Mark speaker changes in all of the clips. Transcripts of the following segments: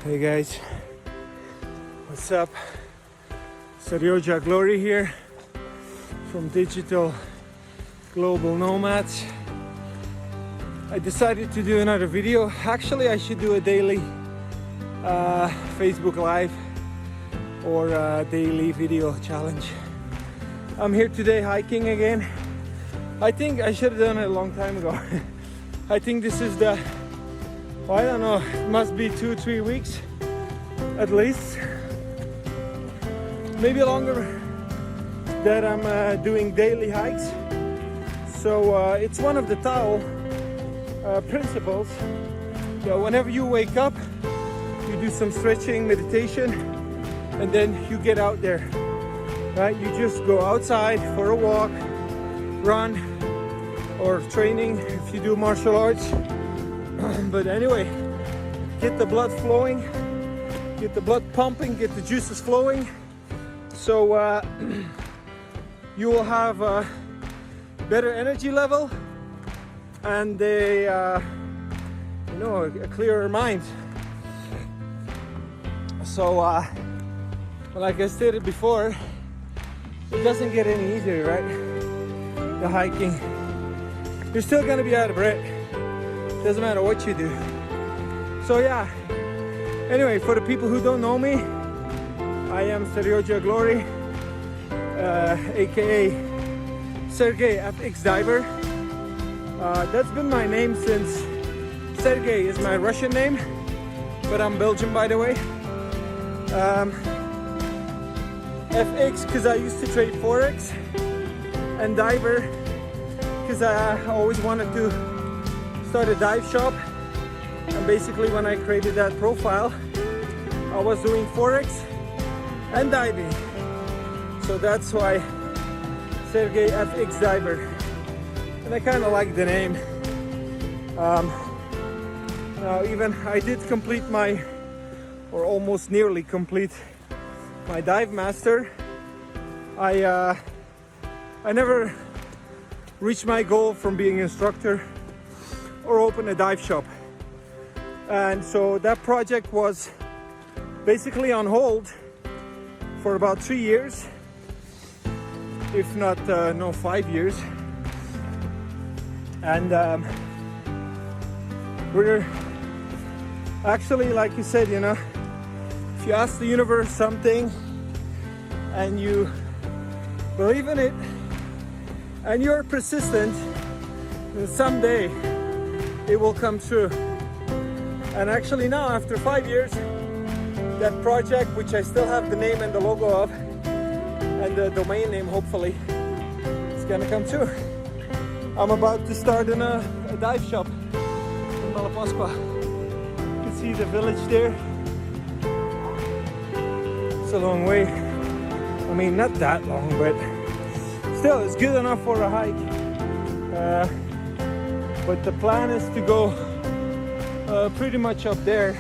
Speaker 1: Hey guys, what's up? Serioja Glory here from Digital Global Nomads. I decided to do another video. Actually, I should do a daily Facebook Live or a daily video challenge. I'm here today hiking again. I think I should have done it a long time ago. I think this is the, I don't know, it must be 2-3 weeks at least, maybe longer, that I'm doing daily hikes. So it's one of the Tao principles. So whenever you wake up, you do some stretching, meditation, and then you get out there, right? You just go outside for a walk, run, or training if you do martial arts. But anyway, get the blood flowing, get the blood pumping, get the juices flowing. So you will have a better energy level and a clearer mind. So like I stated before, it doesn't get any easier, right? The hiking, you're still gonna be out of breath. Doesn't matter what you do. So yeah, anyway, for the people who don't know me, I am Serioja Glory, aka Sergey FX Diver. That's been my name since Sergey is my Russian name, but I'm Belgian, by the way. FX because I used to trade Forex, and Diver because I always wanted to start a dive shop. And basically when I created that profile, I was doing Forex and diving. So that's why Sergey FX Diver. And I kind of like the name. Now even I did complete my, or almost nearly complete my dive master. I never reached my goal from being an instructor or open a dive shop, and so that project was basically on hold for about 3 years, if not 5 years. And we're actually, like you said, if you ask the universe something and you believe in it and you're persistent, then someday it will come true. And actually now, after 5 years, that project, which I still have the name and the logo of and the domain name, hopefully it's gonna come true. I'm about to start in a dive shop in Malapascua. You can see the village there. It's a long way. I mean, not that long, but still it's good enough for a hike. But the plan is to go pretty much up there.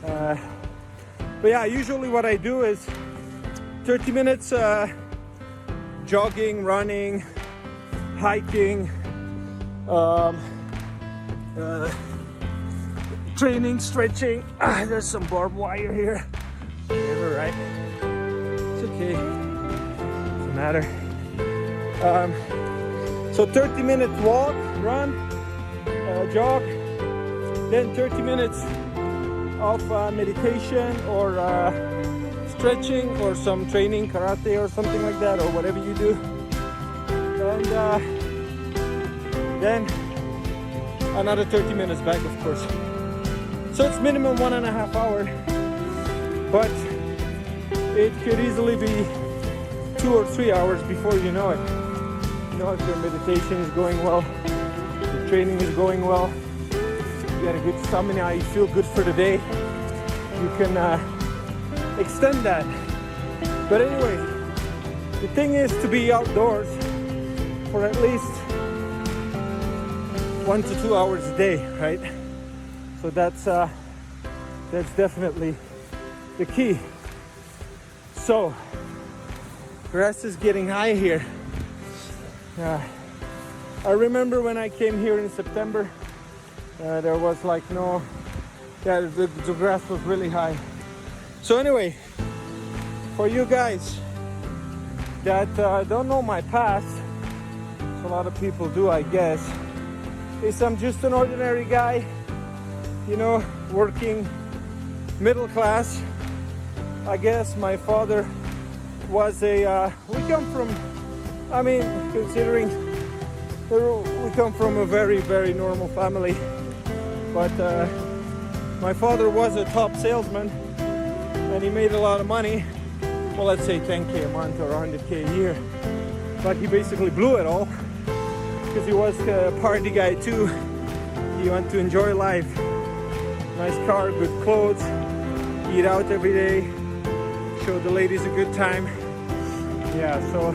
Speaker 1: But yeah, usually what I do is 30 minutes jogging, running, hiking, training, stretching. There's some barbed wire here. Whatever, right? It's okay. Doesn't matter. So 30 minutes walk, run, jog, then 30 minutes of meditation or stretching or some training, karate or something like that, or whatever you do. And then another 30 minutes back, of course. So it's minimum 1.5 hours, but it could easily be 2 or 3 hours before you know it. If your meditation is going well, your training is going well, you got a good stamina, you feel good for the day, you can extend that. But anyway, the thing is to be outdoors for at least 1 to 2 hours a day, right? So that's definitely the key. So grass is getting high here. I remember when I came here in September, there was like no Yeah, the grass was really high. So anyway, for you guys that don't know my past, a lot of people do, I guess, is I'm just an ordinary guy, you know, working middle class. I guess my father was we come from, I mean, considering we come from a very, very normal family, but my father was a top salesman and he made a lot of money. Well, let's say 10K a month or 100K a year, but he basically blew it all because he was a party guy too. He wanted to enjoy life. Nice car, good clothes, eat out every day, show the ladies a good time. Yeah, so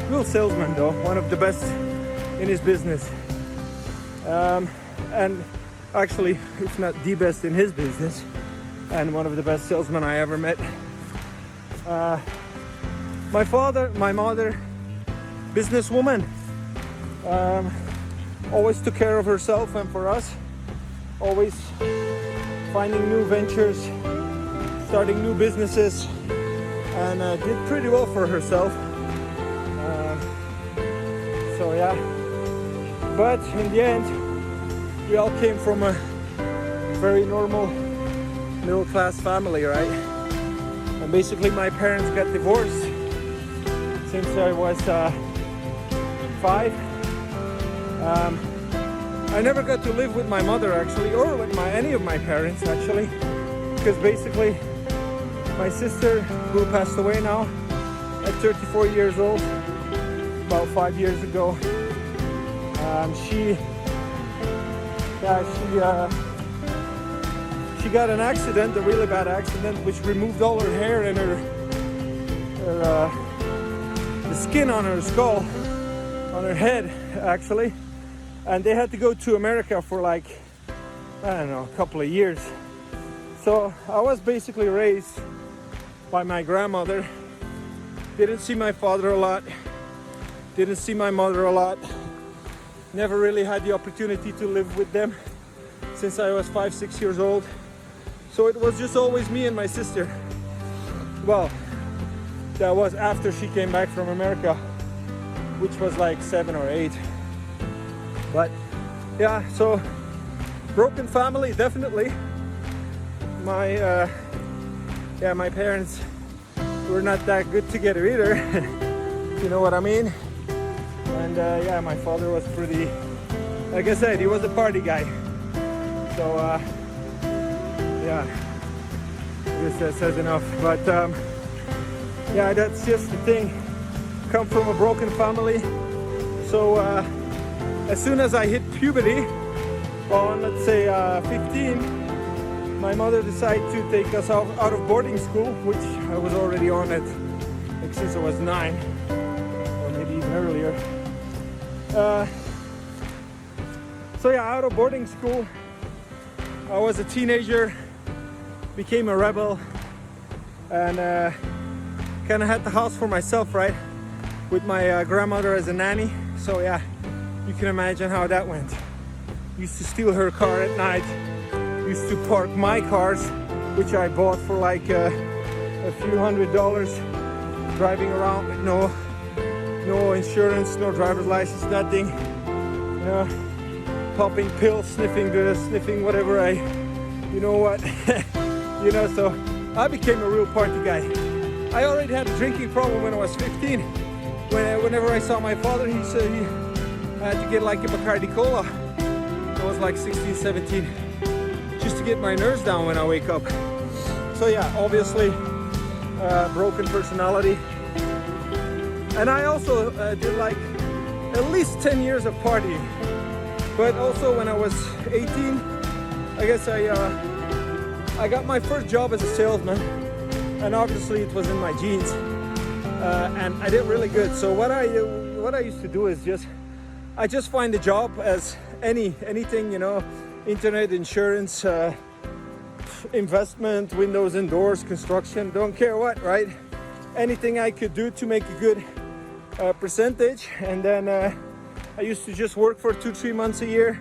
Speaker 1: real salesman though, one of the best in his business. And actually, if not the best in his business, and one of the best salesmen I ever met. My mother, businesswoman, always took care of herself and for us, always finding new ventures, starting new businesses, and did pretty well for herself. So yeah, but in the end, we all came from a very normal middle class family, right? And basically my parents got divorced since I was 5. I never got to live with my mother actually, or with any of my parents actually, because basically my sister, who passed away now at 34 years old, about 5 years ago, she got an accident, a really bad accident, which removed all her hair and the skin on her skull, on her head actually, and they had to go to America for like, I don't know, a couple of years. So I was basically raised by my grandmother. Didn't see my father a lot, didn't see my mother a lot, never really had the opportunity to live with them since I was 5-6 years old. So it was just always me and my sister. Well, that was after she came back from America, which was like 7 or 8. But yeah, so broken family, definitely. My parents were not that good together either, you know what I mean? And yeah, my father was pretty, like I said, he was a party guy. So yeah, I guess that says enough. But yeah, that's just the thing. Come from a broken family. So as soon as I hit puberty, on let's say 15, my mother decided to take us out of boarding school, which I was already on it like since I was 9, or maybe even earlier. So yeah, out of boarding school, I was a teenager, became a rebel, and kind of had the house for myself, right? With my grandmother as a nanny. So yeah, you can imagine how that went. Used to steal her car at night. Used to park my cars, which I bought for like a few $100s, driving around with no insurance, no driver's license, nothing. You know, popping pills, sniffing whatever you know what, you know. So I became a real party guy. I already had a drinking problem when I was 15. Whenever I saw my father, he said he had to get like a Bacardi Cola. I was like 16, 17, just to get my nerves down when I wake up. So yeah, obviously broken personality. And I also did like at least 10 years of partying. But also when I was 18, I guess I got my first job as a salesman, and obviously it was in my genes, and I did really good. So what I used to do is I just find a job as anything, you know, internet, insurance, investment, windows and doors, construction, don't care what, right? Anything I could do to make a good percentage. And then I used to just work for 2-3 months a year,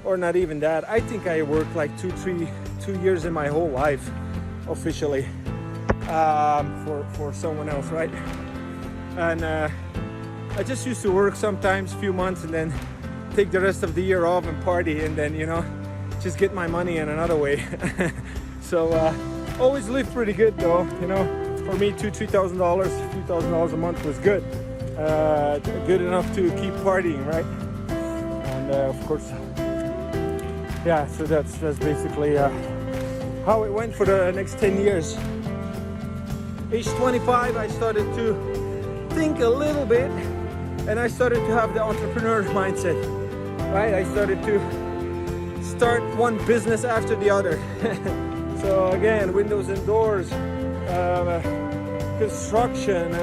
Speaker 1: or not even that. I think I worked like 2 years in my whole life officially for someone else, right? And I just used to work sometimes a few months and then take the rest of the year off and party, and then, you know, just get my money in another way. So always lived pretty good though, you know. For me, $2,000, $3,000 a month was good. Good enough to keep partying, right? And of course, yeah, so that's basically how it went for the next 10 years. Age 25, I started to think a little bit, and I started to have the entrepreneur mindset, right? I started to start one business after the other. So again, windows and doors, construction,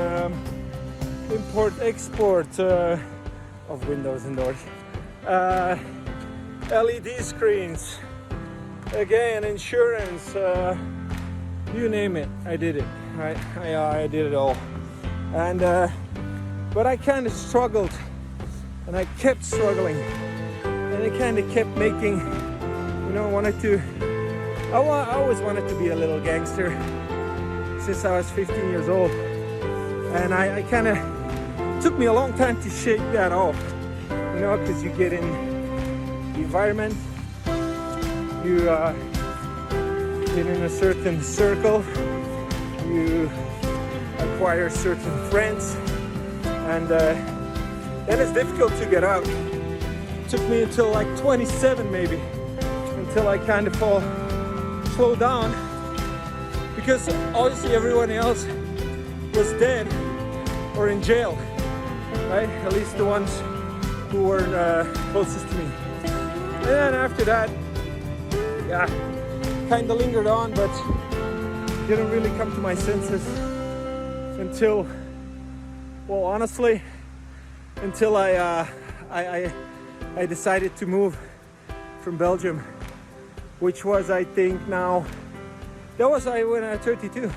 Speaker 1: import export of windows and doors, LED screens, again insurance, you name it, I did it, right? I did it all. And but I kind of struggled, and I kept struggling, and I kind of kept making, you know, I always wanted to be a little gangster since I was 15 years old, and I kind of took me a long time to shake that off, you know, because you get in the environment, you get in a certain circle, you acquire certain friends, and then it's difficult to get out. It took me until like 27 maybe, until I kind of slow down, because obviously everyone else was dead or in jail, right? At least the ones who were closest to me. And then after that, yeah, kind of lingered on, but didn't really come to my senses until, well, honestly, until I decided to move from Belgium, which was, I think now, that was when I was 32.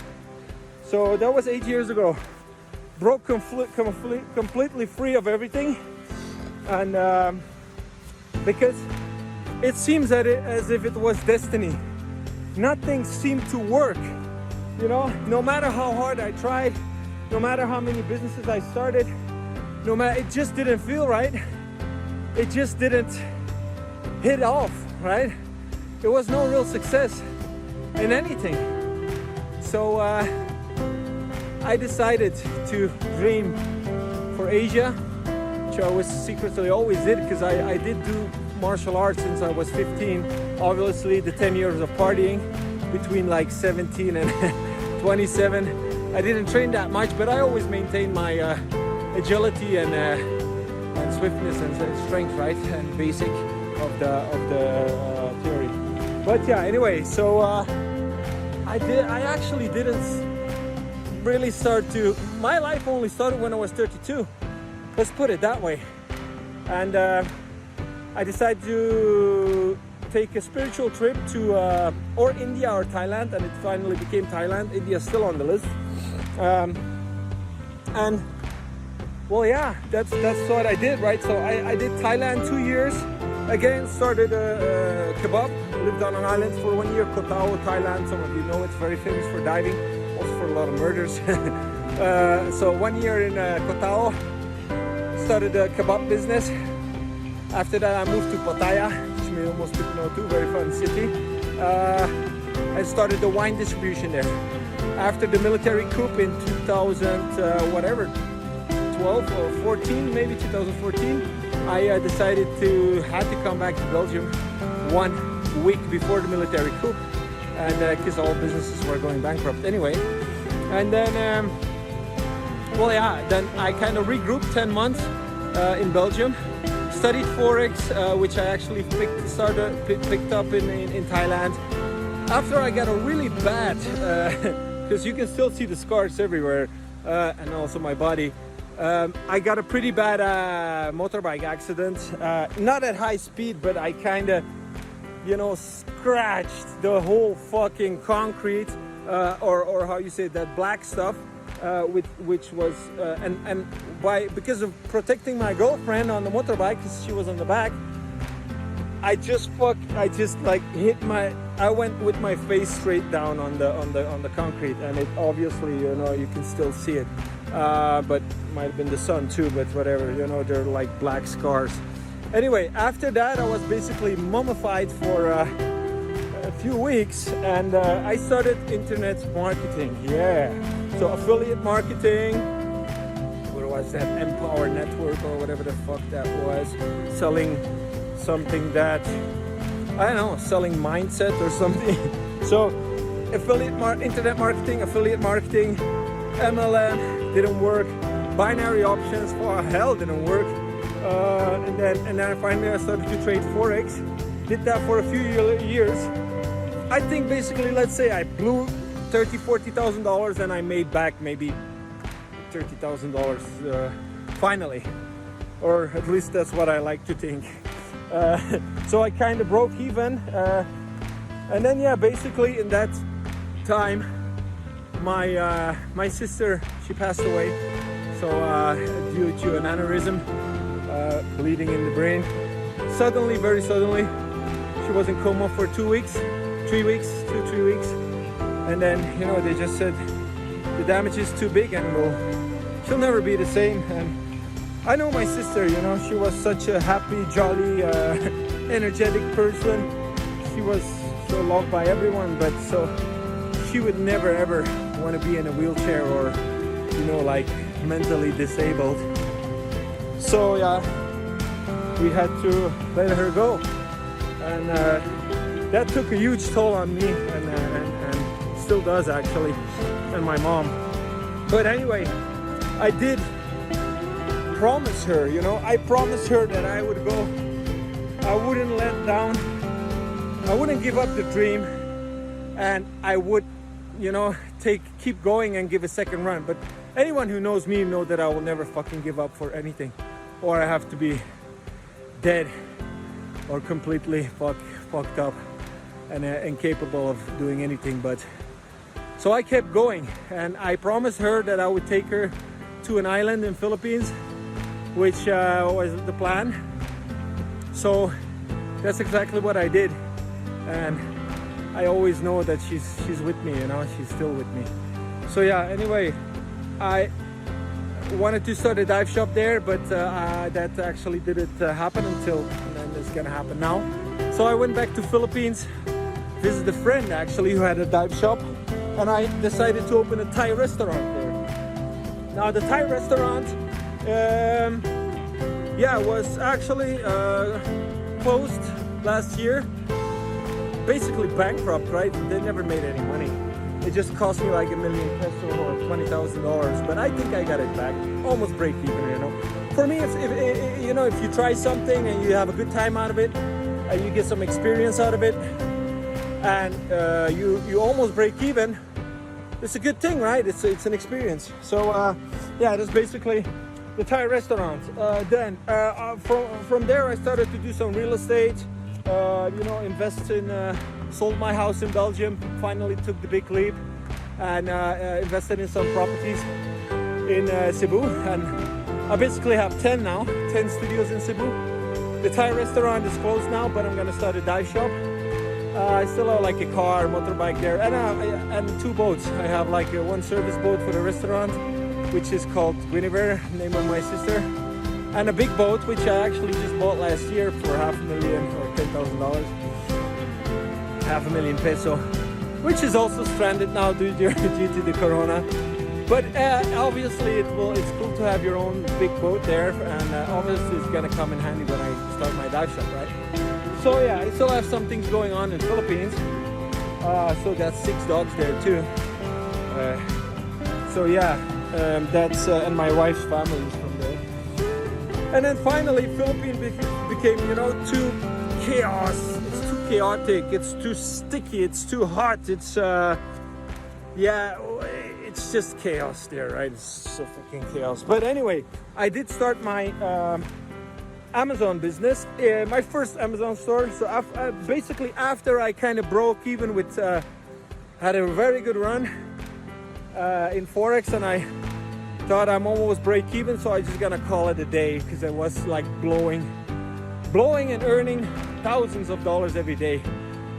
Speaker 1: So that was 8 years ago. Broke completely free of everything, and because it seems that as if it was destiny. Nothing seemed to work, you know. No matter how hard I tried, no matter how many businesses I started, it just didn't feel right. It just didn't hit off, right? There was no real success in anything. So I decided to dream for Asia, which I was secretly always did, because I did do martial arts since I was 15. Obviously the 10 years of partying between like 17 and 27, I didn't train that much, but I always maintained my agility and swiftness and strength, right, and basic of the theory. But yeah, anyway, so I actually didn't really start to, my life only started when I was 32, let's put it that way. And I decided to take a spiritual trip to or India or Thailand, and it finally became Thailand. India is still on the list. And well, yeah, that's what I did, right? So I did Thailand 2 years. Again, started a kebab. Lived on an island for 1 year, Koh Tao, Thailand. Some of you know it's very famous for diving, also for a lot of murders. So 1 year in Koh Tao, started a kebab business. After that, I moved to Pattaya, which most people know too, very fun city. I started the wine distribution there. After the military coup in 12 or 14, maybe 2014, I decided had to come back to Belgium 1 week before the military coup, and because all businesses were going bankrupt anyway. And then, well, yeah, then I kind of regrouped 10 months in Belgium. Studied Forex, which I actually picked up in Thailand. After I got a really bad, because you can still see the scars everywhere, and also my body. I got a pretty bad motorbike accident. Not at high speed, but I kind of, you know, scratched the whole fucking concrete, or how you say that black stuff. Which was because of protecting my girlfriend on the motorbike, because she was on the back, I just like hit I went with my face straight down on the concrete, and it obviously, you know, you can still see it, but might have been the sun too, but whatever, you know, they're like black scars. Anyway, after that I was basically mummified for a few weeks, and I started internet marketing. Yeah, so affiliate marketing. What was that? Empower Network or whatever the fuck that was, selling something that, I don't know, selling mindset or something. So internet marketing, affiliate marketing, MLM didn't work, binary options for hell didn't work, and then finally I started to trade Forex. Did that for a few years. I think basically, let's say I blew $30,000-$40,000 and I made back maybe $30,000 finally, or at least that's what I like to think. So I kind of broke even, and then yeah, basically in that time my sister, she passed away, so due to an aneurysm, bleeding in the brain, suddenly, very suddenly. She was in coma for 2 weeks, 3 weeks, 2-3 weeks, and then, you know, they just said the damage is too big and she'll never be the same. And I know my sister, you know, she was such a happy, jolly, energetic person. She was so loved by everyone, but so she would never ever want to be in a wheelchair or, you know, like mentally disabled. So yeah, we had to let her go, and that took a huge toll on me, and still does actually, and my mom. But anyway, I did promise her, you know, I promised her that I would go, I wouldn't let down, I wouldn't give up the dream, and I would, you know, keep going and give a second run. But anyone who knows me know that I will never fucking give up for anything, or I have to be dead or completely fucked up and incapable of doing anything. But so I kept going, and I promised her that I would take her to an island in Philippines, which was the plan. So that's exactly what I did, and I always know that she's with me, you know, she's still with me. So yeah, anyway, I wanted to start a dive shop there, but that actually didn't happen until, and it's gonna happen now. So I went back to Philippines, visited a friend actually who had a dive shop, and I decided to open a Thai restaurant there. Now the Thai restaurant, yeah, was actually closed last year, basically bankrupt, right? They never made any money. It just cost me like $1 million pesos or $20,000, but I think I got it back, almost break even, you know. For me, if you know, if you try something and you have a good time out of it, and you get some experience out of it, and you almost break even, it's a good thing, right? It's an experience. So yeah, that's basically the Thai restaurant. Then from there I started to do some real estate, you know, invest in, sold my house in Belgium, finally took the big leap, and invested in some properties in Cebu, and I basically have 10 now, 10 studios in Cebu. The Thai restaurant is closed now, but I'm gonna start a dive shop. I still have like a car, motorbike there, and 2 boats. I have like one service boat for the restaurant, which is called Guinevere, name of my sister, and a big boat which I actually just bought last year for $500,000 or $10,000, $500,000 peso, which is also stranded now due to the corona. But obviously it's cool to have your own big boat there, and obviously it's gonna come in handy when I start my dive shop, right? So yeah, I still have some things going on in Philippines. Still got 6 dogs there too. So yeah, that's and my wife's family is from there. And then finally, Philippines became, you know, too chaos. It's too chaotic. It's too sticky. It's too hot. It's yeah, it's just chaos there, right? It's so fucking chaos. But anyway, I did start my Amazon business, my first Amazon store. So basically after I kind of broke even with, had a very good run in Forex, and I thought I'm almost break even, so I just gonna call it a day, because I was like blowing and earning thousands of dollars every day.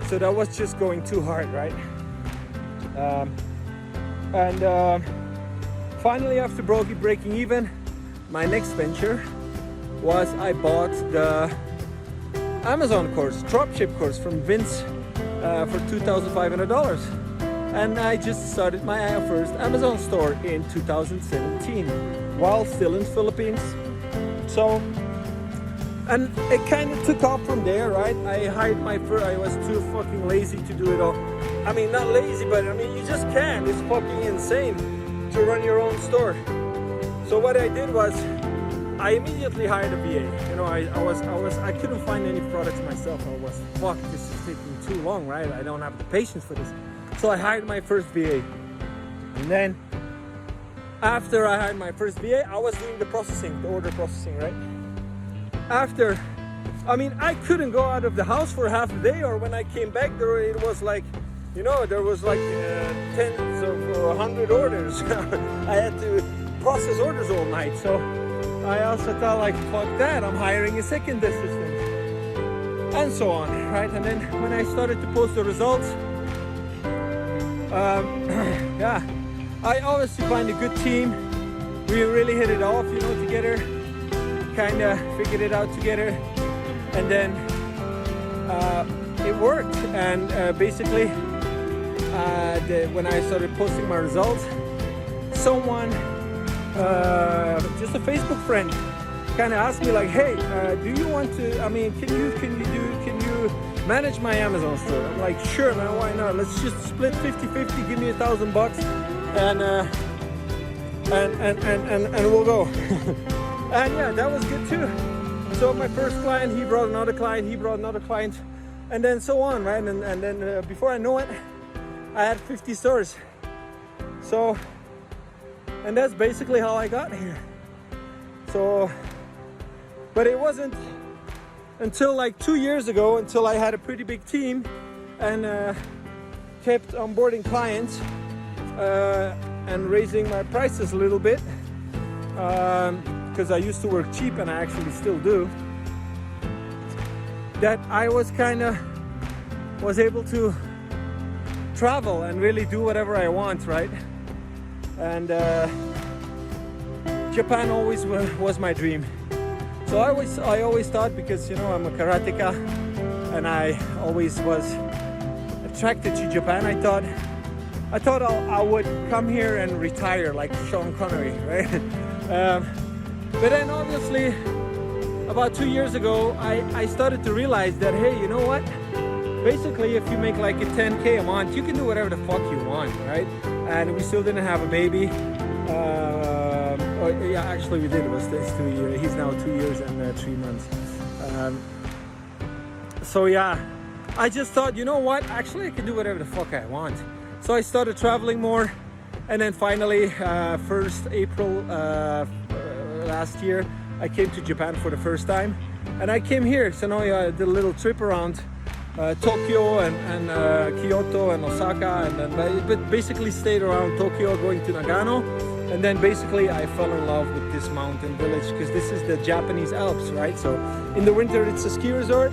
Speaker 1: So that was just going too hard, right? Finally, after breaking even, my next venture was I bought the Amazon course, dropship course from Vince for $2,500. And I just started my first Amazon store in 2017 while still in Philippines. So, and it kind of took off from there, right? I hired my first, I was too fucking lazy to do it all. I mean, not lazy, but I mean, you just can't. It's fucking insane to run your own store. So what I did was, I immediately hired a VA. You know, I couldn't find any products myself. I was, fuck, this is taking too long, right? I don't have the patience for this. So I hired my first VA. And then after I hired my first VA, I was doing the processing, the order processing, right? After, I mean, I couldn't go out of the house for half a day, or when I came back, it was like, you know, there was like tens of 100 orders. I had to process orders all night. So I also thought, like, fuck that, I'm hiring a second assistant. And so on, right? And then when I started to post the results, yeah, I obviously find a good team. We really hit it off, you know, together. Kind of figured it out together, and then it worked. And basically, when I started posting my results, someone, just a Facebook friend, kind of asked me like, "Hey, do you want to? I mean, can you manage my Amazon store?" I'm like, "Sure, man. Why not? Let's just split 50-50. Give me $1,000 and we'll go." And yeah, that was good too. So my first client, he brought another client, he brought another client, and then so on, right? And then before I know it, I had 50 stores. So, and that's basically how I got here. So, but it wasn't until like 2 years ago, until I had a pretty big team and kept onboarding clients and raising my prices a little bit. Because I used to work cheap, and I actually still do, that I was able to travel and really do whatever I want, right? And Japan always was my dream. So I always thought, because, you know, I'm a karateka and I always was attracted to Japan, I thought I would come here and retire like Sean Connery, right? But then obviously about 2 years ago, I started to realize that, hey, you know what? Basically, if you make like a 10K a month, you can do whatever the fuck you want, right? And we still didn't have a baby. Yeah, actually we did. It was 2 years. He's now 2 years and 3 months. So yeah, I just thought, you know what? Actually, I can do whatever the fuck I want. So I started traveling more. And then finally, 1st April last year, I came to Japan for the first time, and I came here. So now I did a little trip around Tokyo and Kyoto and Osaka, and then but basically stayed around Tokyo, going to Nagano, and then basically I fell in love with this mountain village, because this is the Japanese Alps, right? So in the winter it's a ski resort,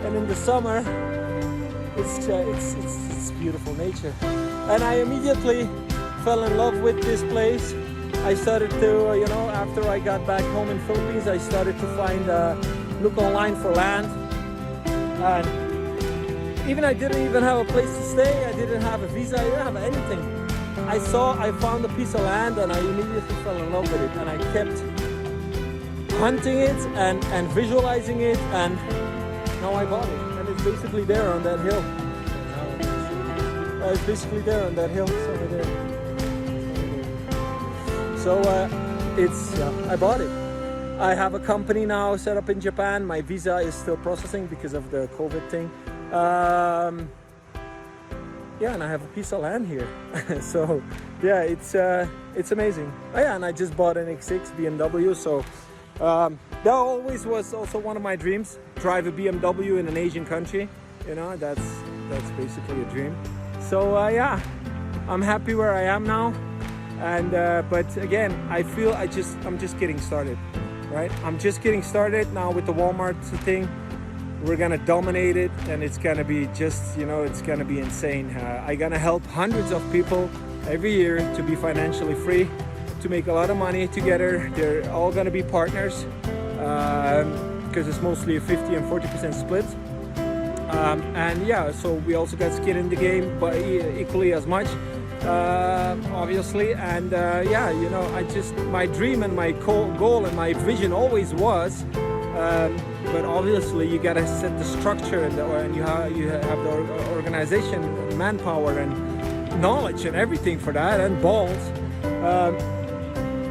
Speaker 1: and in the summer it's beautiful nature, and I immediately fell in love with this place. I started to, you know, after I got back home in Philippines, I started to look online for land. And even I didn't even have a place to stay. I didn't have a visa. I didn't have anything. I found a piece of land, and I immediately fell in love with it. And I kept hunting it and visualizing it, and now I bought it. And it's basically there on that hill. It's basically there on that hill. It's over there. So I bought it. I have a company now set up in Japan. My visa is still processing because of the COVID thing. Yeah, and I have a piece of land here. So yeah, it's amazing. Oh yeah, and I just bought an X6 BMW. So that always was also one of my dreams. Drive a BMW in an Asian country. You know, that's basically a dream. So yeah, I'm happy where I am now. And but again, I feel I'm just getting started, right? I'm just getting started now with the Walmart thing. we're gonna dominate it, and it's gonna be just, it's gonna be insane. I'm gonna help hundreds of people every year to be financially free, to make a lot of money together. They're all gonna be partners, because it's mostly a 50 and 40% split. And yeah, so we also got skin in the game, but equally as much, obviously. And yeah, my dream and my goal and my vision always was, but obviously you gotta set the structure and you have the organization, manpower and knowledge and everything for that, and balls.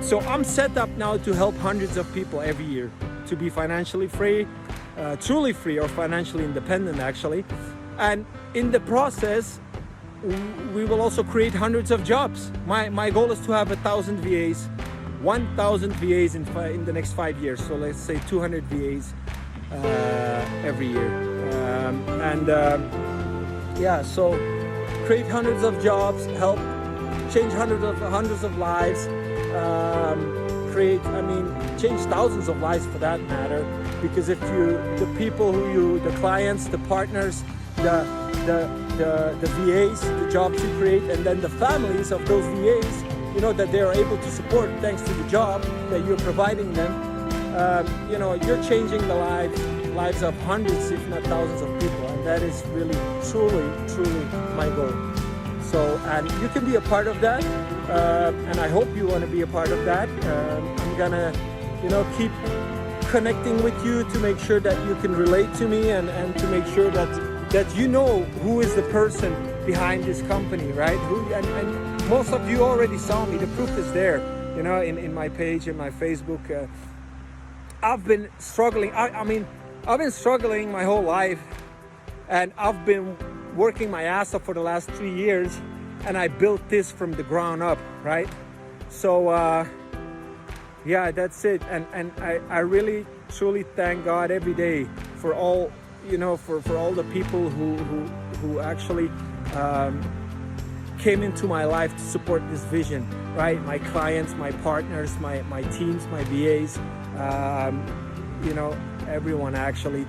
Speaker 1: So I'm set up now to help hundreds of people every year to be financially free, truly free, or financially independent actually. And in the process, we will also create hundreds of jobs. My goal is to have 1,000 VAs, 1,000 VAs in the next 5 years. So let's say 200 VAs every year. Yeah, so create hundreds of jobs, help change hundreds of lives, change thousands of lives for that matter. Because if the people the clients, the partners, the VAs, the jobs you create, and then the families of those VAs, that they are able to support thanks to the job that you're providing them, you're changing the lives of hundreds, if not thousands of people. And that is really, truly my goal. So, and you can be a part of that, and I hope you want to be a part of that. I'm gonna, keep connecting with you to make sure that you can relate to me, and to make sure that you know who is the person behind this company, right? And most of you already saw me. The proof is there, in my page, in my Facebook. I've been struggling. I've been struggling my whole life, and I've been working my ass off for the last 3 years, and I built this from the ground up, right? So yeah, that's it. And I really truly thank God every day for all, for all the people who actually came into my life to support this vision, right? My clients, my partners, my teams, my VAs, everyone actually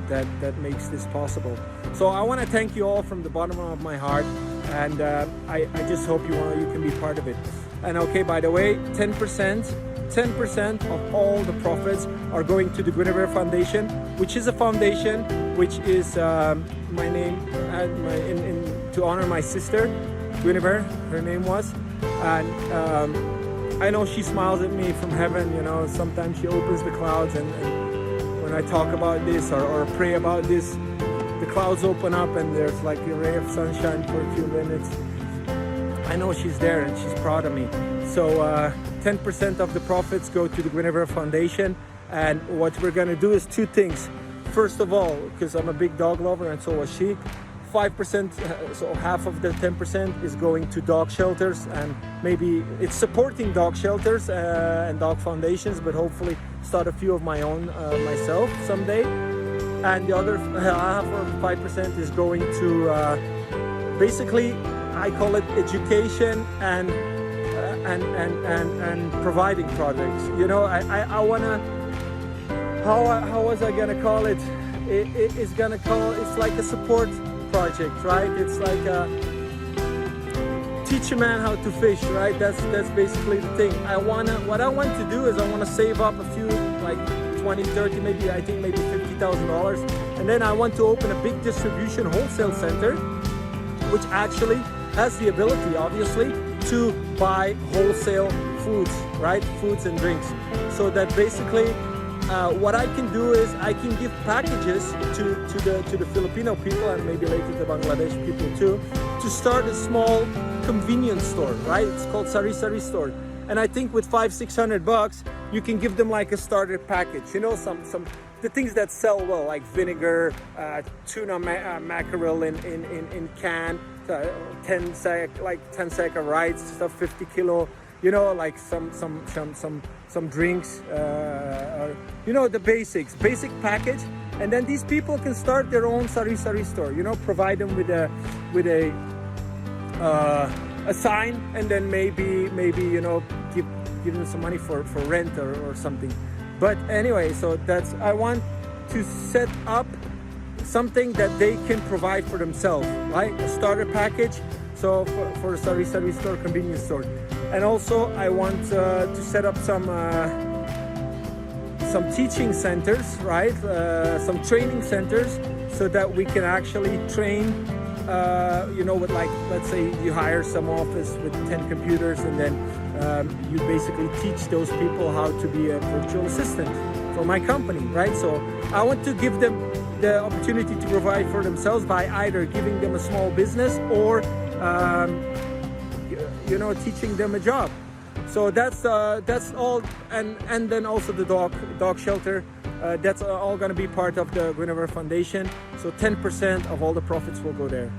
Speaker 1: that makes this possible. So I want to thank you all from the bottom of my heart, and I just hope you can be part of it. And okay, by the way, 10% of all the profits are going to the Guinevere Foundation, which is a foundation which is my name to honor my sister Guinevere, her name was. And I know she smiles at me from heaven. Sometimes she opens the clouds, and when I talk about this or pray about this, the clouds open up and there's like a ray of sunshine for a few minutes. I know she's there and she's proud of me. So 10% of the profits go to the Guinevere Foundation, and what we're gonna do is two things. First of all, because I'm a big dog lover and so was she, 5%, so half of the 10% is going to dog shelters, and maybe it's supporting dog shelters and dog foundations, but hopefully start a few of my own myself someday. And the other half of 5% is going to basically, I call it education and providing projects. I wanna, how was I gonna call it? It's like a support project, right? It's like teach a man how to fish, right? That's basically the thing. What I want to do is I want to save up a few, like 20, 30, maybe $50,000, and then I want to open a big distribution wholesale center, which actually has the ability, obviously, to buy wholesale foods, right? Foods and drinks. So that basically what I can do is I can give packages to the Filipino people, and maybe later the Bangladesh people too, to start a small convenience store, right? It's called Sari Sari store. And I think with $500-600 you can give them like a starter package, some the things that sell well, like vinegar, tuna mackerel in can, 10 sack of rice, stuff 50 kilo, like some drinks, the basic package. And then these people can start their own Sari Sari store, provide them with a sign, and then maybe give them some money for rent or something. But anyway, so I want to set up something that they can provide for themselves, right? A starter package, so for a service store, convenience store. And also I want to set up some teaching centers, right? Some training centers, so that we can actually train, you know, with, like, let's say you hire some office with 10 computers, and then you basically teach those people how to be a virtual assistant for my company, right? So I want to give them the opportunity to provide for themselves by either giving them a small business or you know, teaching them a job. So that's all, and then also the dog shelter. That's all going to be part of the Guinevere Foundation. So 10% of all the profits will go there.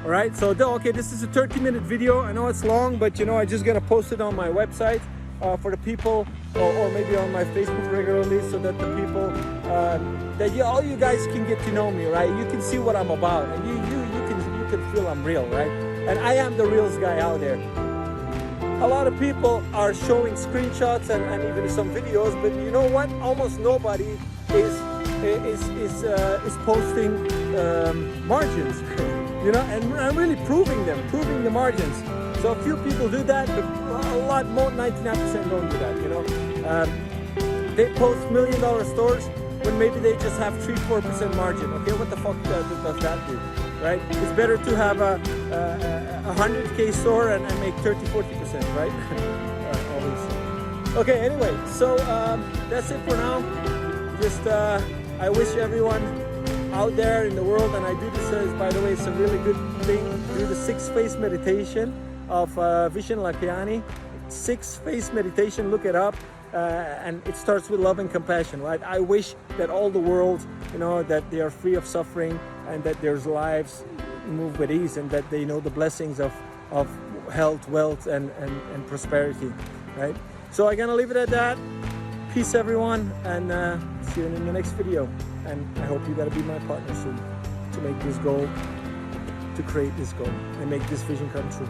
Speaker 1: All right. So okay, this is a 30-minute video. I know it's long, but you know, I'm just gonna post it on my website for the people, or maybe on my Facebook regularly, so that the people all you guys can get to know me, right? You can see what I'm about, and you can feel I'm real, right? And I am the realest guy out there. A lot of people are showing screenshots and even some videos, but you know what? Almost nobody is posting margins, you know, and I'm really proving the margins. So a few people do that, but a lot more, 99% don't do that, you know. They post $1 million stores when maybe they just have 3-4% margin. Okay, what the fuck does that do, right? It's better to have a 100K store and make 30-40%, right? Always. Okay, anyway, so that's it for now. Just I wish everyone out there in the world, and I do this, by the way, it's a really good thing, do the 6-phase meditation of Vishen Lakhiani. 6-phase meditation, look it up. And it starts with love and compassion, right? I wish that all the world, you know, that they are free of suffering, and that their lives move with ease, and that they know the blessings of health, wealth, and prosperity, right? So I'm gonna leave it at that. Peace, everyone, and see you in the next video. And I hope you gotta be my partner soon to make this goal, to create this goal, and make this vision come true.